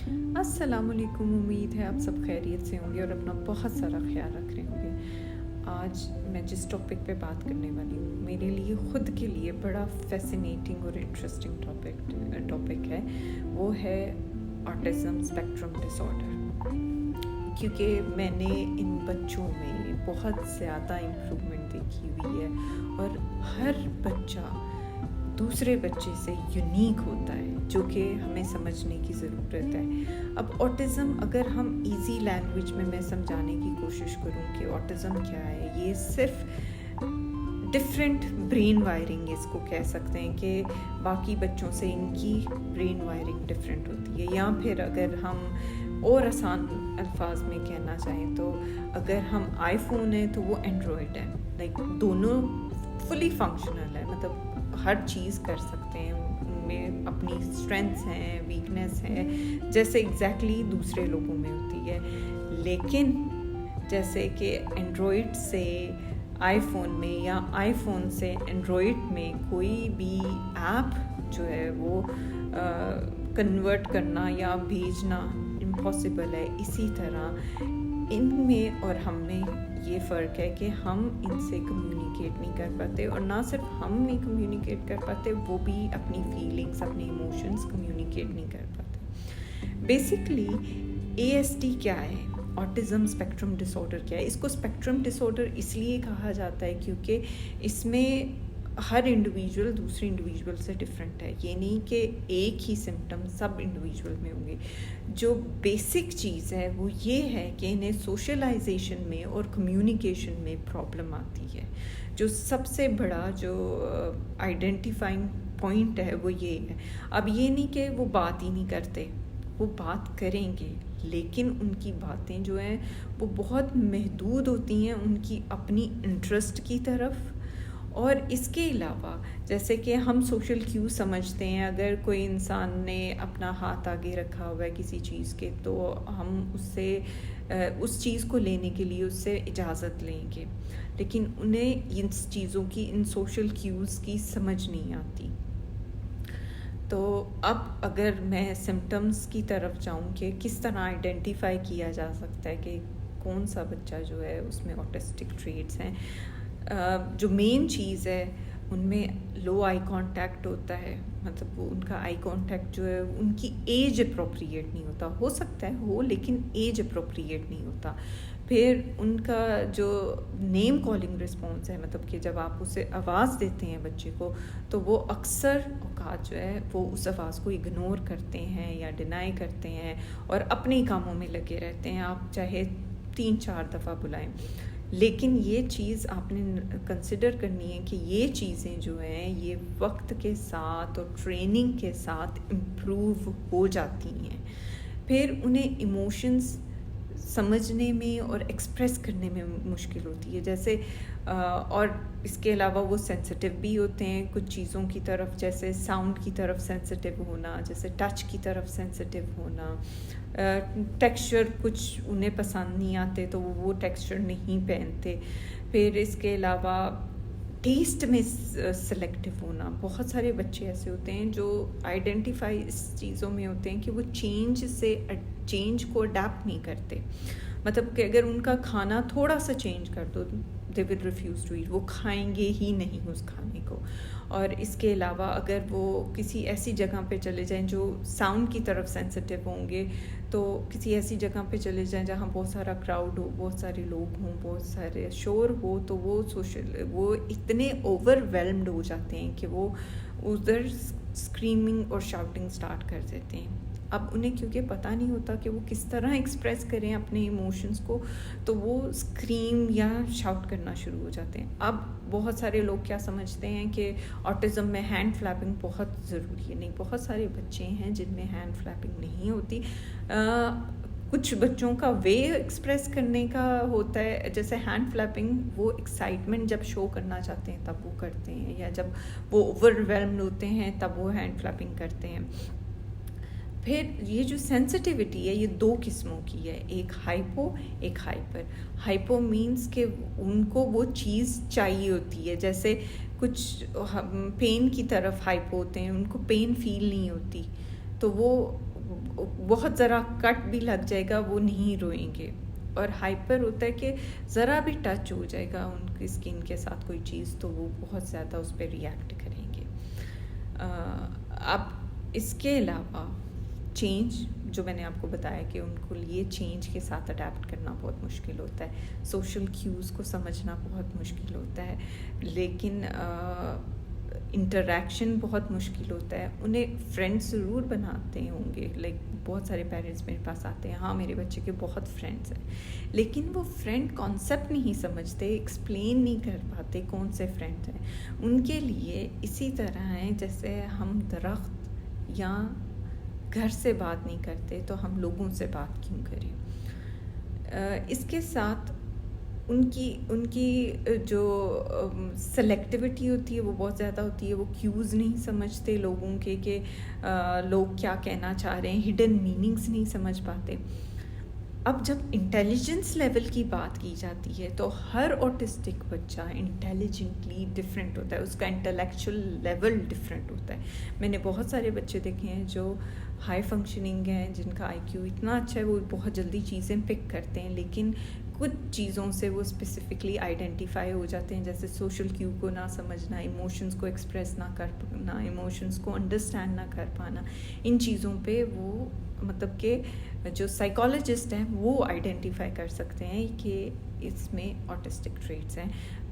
अस्सलाम वालेकुम। उम्मीद है आप सब खैरियत से होंगे और अपना बहुत सारा ख्याल रख रहे होंगे। आज मैं जिस टॉपिक पे बात करने वाली हूँ मेरे लिए ख़ुद के लिए बड़ा फैसिनेटिंग और इंटरेस्टिंग टॉपिक है, वो है ऑटिज़म स्पेक्ट्रम डिसऑर्डर। क्योंकि मैंने इन बच्चों में बहुत ज़्यादा इम्प्रूवमेंट देखी हुई है और हर बच्चा दूसरे बच्चे से यूनिक होता है, जो कि हमें समझने की ज़रूरत है। अब ऑटिज़म अगर हम इजी लैंग्वेज में मैं समझाने की कोशिश करूँ कि ऑटिज़म क्या है, ये सिर्फ डिफरेंट ब्रेन वायरिंग इसको कह सकते हैं कि बाकी बच्चों से इनकी ब्रेन वायरिंग डिफरेंट होती है। या फिर अगर हम और आसान अल्फाज में कहना चाहें तो अगर हम आईफोन है तो वो एंड्रॉयड है। लाइक दोनों फुली फंक्शनल है, मतलब हर चीज़ कर सकते हैं, उनमें अपनी स्ट्रेंथ्स हैं, वीकनेस है, जैसे एग्जैक्टली दूसरे लोगों में होती है। लेकिन जैसे कि एंड्रॉयड से आईफोन में या आईफोन से एंड्रॉयड में कोई भी ऐप जो है वो कन्वर्ट करना या भेजना इम्पॉसिबल है, इसी तरह इनमें और हम में ये फ़र्क है कि हम इनसे कम्युनिकेट नहीं कर पाते, और ना सिर्फ हम नहीं कम्युनिकेट कर पाते, वो भी अपनी फीलिंग्स, अपनी इमोशंस कम्युनिकेट नहीं कर पाते। बेसिकली ASD क्या है, ऑटिज़म स्पेक्ट्रम डिसऑर्डर क्या है? इसको स्पेक्ट्रम डिसऑर्डर इसलिए कहा जाता है क्योंकि इसमें हर इंडिविजुअल दूसरे इंडिविजुअल से डिफरेंट है। ये नहीं कि एक ही सिम्टम सब इंडिविजुअल में होंगे। जो बेसिक चीज़ है वो ये है कि इन्हें सोशलाइजेशन में और कम्युनिकेशन में प्रॉब्लम आती है। जो सबसे बड़ा जो आइडेंटिफाइंग पॉइंट है वो ये है। अब ये नहीं कि वो बात ही नहीं करते, वो बात करेंगे, लेकिन उनकी बातें जो हैं वो बहुत महदूद होती हैं उनकी अपनी इंटरेस्ट की तरफ। और इसके अलावा जैसे कि हम सोशल क्यू समझते हैं, अगर कोई इंसान ने अपना हाथ आगे रखा हुआ है किसी चीज़ के, तो हम उससे उस चीज़ को लेने के लिए उससे इजाज़त लेंगे, लेकिन उन्हें इन चीज़ों की, इन सोशल क्यूज़ की समझ नहीं आती। तो अब अगर मैं सिम्टम्स की तरफ जाऊं कि किस तरह आइडेंटिफाई किया जा सकता है कि कौन सा बच्चा जो है उसमें ऑटिस्टिक ट्रेट्स हैं, जो मेन चीज़ है उनमें लो आई कांटेक्ट होता है। मतलब वो उनका आई कांटेक्ट जो है उनकी एज अप्रोप्रिएट नहीं होता, हो सकता है हो, लेकिन एज अप्रोप्रिएट नहीं होता। फिर उनका जो नेम कॉलिंग रिस्पॉन्स है, मतलब कि जब आप उसे आवाज़ देते हैं बच्चे को, तो वो अक्सर औकात जो है वो उस आवाज़ को इग्नोर करते हैं या डिनाई करते हैं और अपने ही कामों में लगे रहते हैं, आप चाहे 3-4 दफ़ा बुलाएं। लेकिन ये चीज़ आपने कंसिडर करनी है कि ये चीज़ें जो हैं ये वक्त के साथ और ट्रेनिंग के साथ इम्प्रूव हो जाती हैं। फिर उन्हें इमोशंस समझने में और एक्सप्रेस करने में मुश्किल होती है, जैसे और इसके अलावा वो सेंसिटिव भी होते हैं कुछ चीज़ों की तरफ, जैसे साउंड की तरफ सेंसिटिव होना, जैसे टच की तरफ सेंसिटिव होना, टेक्सचर कुछ उन्हें पसंद नहीं आते तो वो टेक्सचर नहीं पहनते। फिर इसके अलावा टेस्ट में सेलेक्टिव होना, बहुत सारे बच्चे ऐसे होते हैं जो आइडेंटिफाई इस चीज़ों में होते हैं कि वो चेंज को अडेप्ट नहीं करते। मतलब कि अगर उनका खाना थोड़ा सा चेंज कर दो, they will refuse to eat, वो खाएंगे ही नहीं उस खाने को। और इसके अलावा अगर वो किसी ऐसी जगह पे चले जाएं जो साउंड की तरफ सेंसिटिव होंगे, तो किसी ऐसी जगह पे चले जाएं जहाँ बहुत सारा क्राउड हो, बहुत सारे लोग हों, बहुत सारे शोर हो, तो वो इतने ओवरवेल्म्ड हो जाते हैं कि वो उधर स्क्रीमिंग और शाउटिंग स्टार्ट कर देते हैं। अब उन्हें क्योंकि पता नहीं होता कि वो किस तरह एक्सप्रेस करें अपने इमोशंस को, तो वो स्क्रीम या शाउट करना शुरू हो जाते हैं। अब बहुत सारे लोग क्या समझते हैं कि ऑटिज़म में हैंड फ्लैपिंग बहुत ज़रूरी है। नहीं, बहुत सारे बच्चे हैं जिनमें हैंड फ्लैपिंग नहीं होती। कुछ बच्चों का वे एक्सप्रेस करने का होता है, जैसे हैंड फ्लैपिंग वो एक्साइटमेंट जब शो करना चाहते हैं तब वो करते हैं, या जब वो ओवरवेल्म्ड होते हैं तब वो हैंड फ्लैपिंग करते हैं। फिर ये जो सेंसिटिविटी है ये 2 किस्मों की है, एक हाइपो, एक हाइपर। हाइपो मीन्स कि उनको वो चीज़ चाहिए होती है, जैसे कुछ पेन की तरफ हाइपो होते हैं, उनको पेन फील नहीं होती, तो वो بہت ذرا کٹ بھی لگ جائے گا وہ نہیں روئیں گے، اور ہائپر ہوتا ہے کہ ذرا بھی ٹچ ہو جائے گا ان کی اسکن کے ساتھ کوئی چیز تو وہ بہت زیادہ اس پہ ریئیکٹ کریں گے۔ اب اس کے علاوہ چینج جو میں نے آپ کو بتایا کہ ان کو لیے چینج کے ساتھ اڈیپٹ کرنا بہت مشکل ہوتا ہے، سوشل کیوز کو سمجھنا بہت مشکل ہوتا ہے، لیکن انٹریکشن بہت مشکل ہوتا ہے۔ انہیں فرینڈس ضرور بناتے ہوں گے، لائک بہت سارے پیرنٹس میرے پاس آتے ہیں، ہاں میرے بچے کے بہت فرینڈس ہیں، لیکن وہ فرینڈ کانسیپٹ نہیں سمجھتے، ایکسپلین نہیں کر پاتے کون سے فرینڈ ہیں۔ ان کے لیے اسی طرح ہیں جیسے ہم درخت یا گھر سے بات نہیں کرتے تو ہم لوگوں سے بات کیوں کریں۔ اس کے ساتھ ان کی جو سلیکٹیوٹی ہوتی ہے وہ بہت زیادہ ہوتی ہے، وہ کیوز نہیں سمجھتے لوگوں کے کہ لوگ کیا کہنا چاہ رہے ہیں، ہڈن میننگز نہیں سمجھ پاتے۔ اب جب انٹیلیجنس لیول کی بات کی جاتی ہے تو ہر آٹسٹک بچہ انٹیلیجنٹلی ڈفرینٹ ہوتا ہے، اس کا انٹلیکچوئل لیول ڈفرینٹ ہوتا ہے۔ میں نے بہت سارے بچے دیکھے ہیں جو ہائی فنکشننگ ہیں، جن کا آئی کیو اتنا اچھا ہے، وہ بہت جلدی چیزیں پک کرتے ہیں، لیکن کچھ چیزوں سے وہ اسپیسیفکلی آئیڈینٹیفائی ہو جاتے ہیں، جیسے سوشل کیو کو نہ سمجھنا، ایموشنز کو ایکسپریس نہ کر پانا، ایموشنز کو انڈرسٹینڈ نہ کر پانا۔ ان چیزوں پہ وہ مطلب کہ جو سائیکالوجسٹ ہیں وہ آئیڈینٹیفائی کر سکتے ہیں کہ اس میں آٹسٹک ٹریٹس ہیں،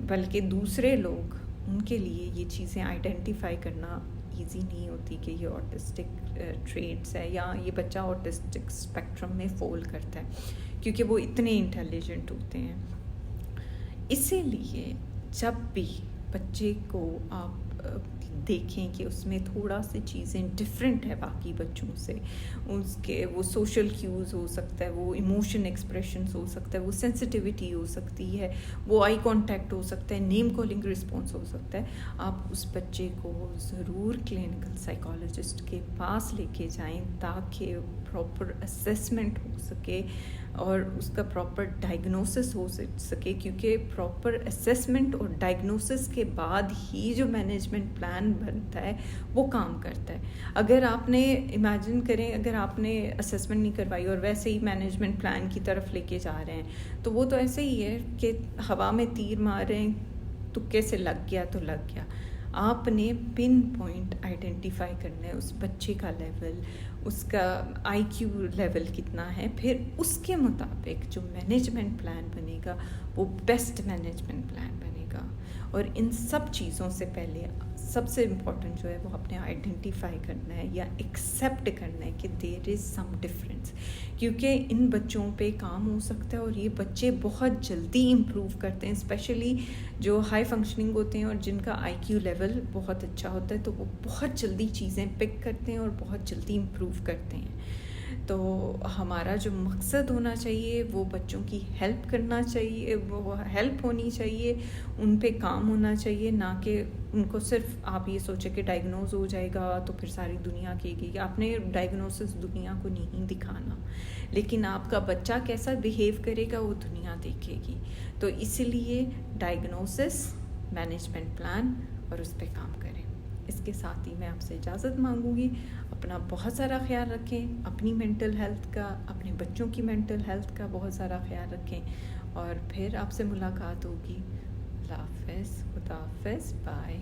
بلکہ دوسرے لوگ ان کے لیے یہ چیزیں آئیڈینٹیفائی کرنا ایزی نہیں ہوتی کہ یہ آٹسٹک ٹریٹس ہے یا یہ بچہ آٹسٹک اسپیکٹرم میں فال کرتا ہے، کیونکہ وہ اتنے انٹیلیجنٹ ہوتے ہیں۔ اسی لیے جب بھی بچے کو آپ دیکھیں کہ اس میں تھوڑا سی چیزیں ڈفرینٹ ہے باقی بچوں سے، اس کے وہ سوشل کیوز ہو سکتا ہے، وہ ایموشن ایکسپریشنز ہو سکتا ہے، وہ سینسٹیوٹی ہو سکتی ہے، وہ آئی کانٹیکٹ ہو سکتا ہے، نیم کالنگ رسپانس ہو سکتا ہے، آپ اس بچے کو ضرور کلینکل سائیکالوجسٹ کے پاس لے کے جائیں تاکہ پراپر اسیسمنٹ ہو سکے اور اس کا پراپر ڈائگنوسس ہو سکے، کیونکہ پراپر اسیسمنٹ اور ڈائگنوسس کے بعد ہی جو مینجمنٹ پلان بنتا ہے وہ کام کرتا ہے۔ اگر آپ نے امیجن کریں، اگر آپ نے اسیسمنٹ نہیں کروائی اور ویسے ہی مینجمنٹ پلان کی طرف لے کے جا رہے ہیں تو وہ تو ایسے ہی ہے کہ ہوا میں تیر مار رہے ہیں، تکے سے لگ گیا تو لگ گیا۔ آپ نے پن پوائنٹ آئیڈینٹیفائی کرنا ہے اس بچے کا لیول، اس کا آئی کیو لیول کتنا ہے، پھر اس کے مطابق جو مینجمنٹ پلان بنے گا وہ بیسٹ مینجمنٹ پلان بنے گا۔ اور ان سب چیزوں سے پہلے سب سے امپورٹنٹ جو ہے وہ اپنے آئیڈینٹیفائی کرنا ہے یا ایکسیپٹ کرنا ہے کہ دیر از سم ڈفرینس، کیونکہ ان بچوں پہ کام ہو سکتا ہے اور یہ بچے بہت جلدی امپروو کرتے ہیں، اسپیشلی جو ہائی فنکشننگ ہوتے ہیں اور جن کا آئی کیو لیول بہت اچھا ہوتا ہے تو وہ بہت جلدی چیزیں پک کرتے ہیں اور بہت جلدی امپروو کرتے ہیں۔ تو ہمارا جو مقصد ہونا چاہیے وہ بچوں کی ہیلپ کرنا چاہیے، وہ ہیلپ ہونی چاہیے، ان پہ کام ہونا چاہیے، نہ کہ ان کو صرف آپ یہ سوچیں کہ ڈائگنوز ہو جائے گا تو پھر ساری دنیا کہے گی۔ آپ نے ڈائگنوسس دنیا کو نہیں دکھانا، لیکن آپ کا بچہ کیسا بیہیو کرے گا وہ دنیا دیکھے گی۔ تو اس لیے ڈائگنوسس، مینجمنٹ پلان اور اس پہ کام کریں۔ اس کے ساتھ ہی میں آپ سے اجازت مانگوں گی۔ اپنا بہت سارا خیال رکھیں، اپنی مینٹل ہیلتھ کا، اپنے بچوں کی مینٹل ہیلتھ کا بہت سارا خیال رکھیں، اور پھر آپ سے ملاقات ہوگی۔ اللہ حافظ، خدا حافظ، بائے۔